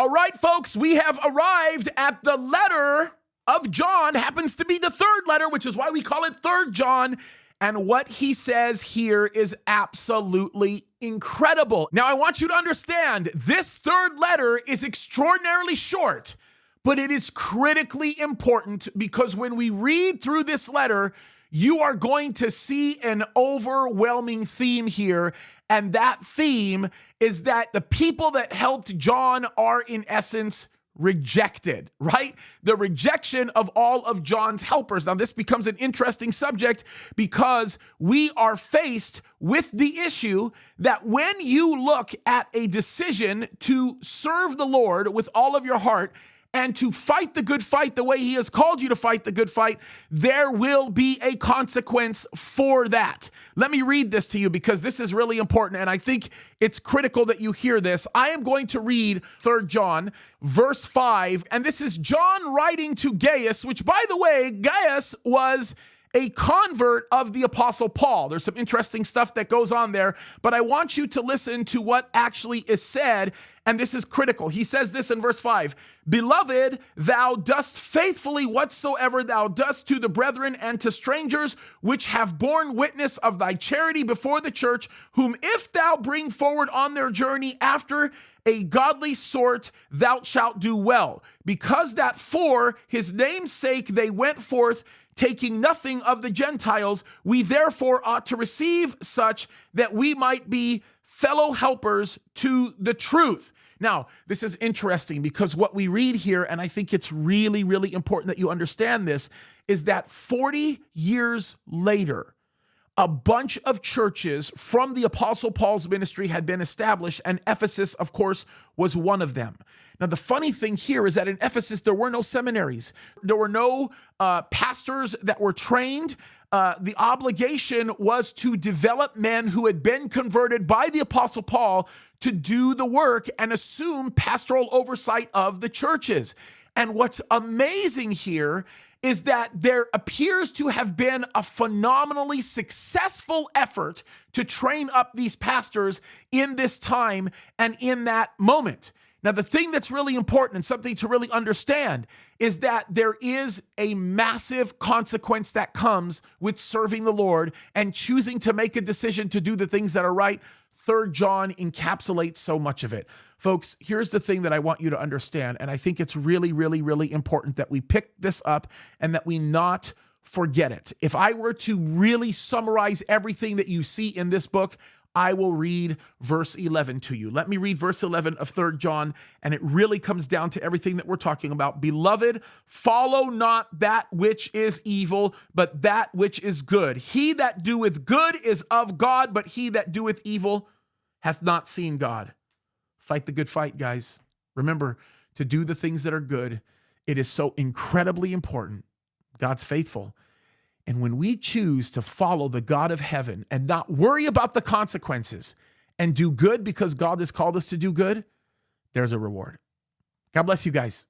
All right, folks, we have arrived at the letter of John. Happens to be the third letter, which is why we call it 3rd John. And what he says here is absolutely incredible. Now, I want you to understand, this third letter is extraordinarily short, but it is critically important because when we read through this letter, you are going to see an overwhelming theme here. And that theme is that the people that helped John are, in essence, rejected, right? The rejection of all of John's helpers. Now, this becomes an interesting subject because we are faced with the issue that when you look at a decision to serve the Lord with all of your heart, and to fight the good fight the way he has called you to fight the good fight, there will be a consequence for that. Let me read this to you because this is really important, and I think it's critical that you hear this. I am going to read 3 John, verse 5, and this is John writing to Gaius, which, by the way, Gaius was a convert of the Apostle Paul. There's some interesting stuff that goes on there, but I want you to listen to what actually is said, and this is critical. He says this in verse 5, "Beloved, thou dost faithfully whatsoever thou dost to the brethren and to strangers, which have borne witness of thy charity before the church, whom if thou bring forward on their journey after a godly sort, thou shalt do well, because that for his name's sake they went forth, taking nothing of the Gentiles. We therefore ought to receive such that we might be fellow helpers to the truth." Now, this is interesting because what we read here, and I think it's really, really important that you understand this, is that 40 years later, a bunch of churches from the Apostle Paul's ministry had been established, and Ephesus, of course, was one of them. Now, the funny thing here is that in Ephesus, there were no seminaries. There were no pastors that were trained. The obligation was to develop men who had been converted by the Apostle Paul to do the work and assume pastoral oversight of the churches. And what's amazing here is that there appears to have been a phenomenally successful effort to train up these pastors in this time and in that moment. Now, the thing that's really important and something to really understand is that there is a massive consequence that comes with serving the Lord and choosing to make a decision to do the things that are right. 3 John encapsulates so much of it. Folks, here's the thing that I want you to understand, and I think it's really, really, really important that we pick this up and that we not forget it. If I were to really summarize everything that you see in this book, I will read verse 11 to you. Let me read verse 11 of 3 John, and it really comes down to everything that we're talking about. "Beloved, follow not that which is evil, but that which is good. He that doeth good is of God, but he that doeth evil hath not seen God." Fight the good fight, guys. Remember, to do the things that are good, it is so incredibly important. God's faithful. And when we choose to follow the God of heaven and not worry about the consequences and do good because God has called us to do good, there's a reward. God bless you guys.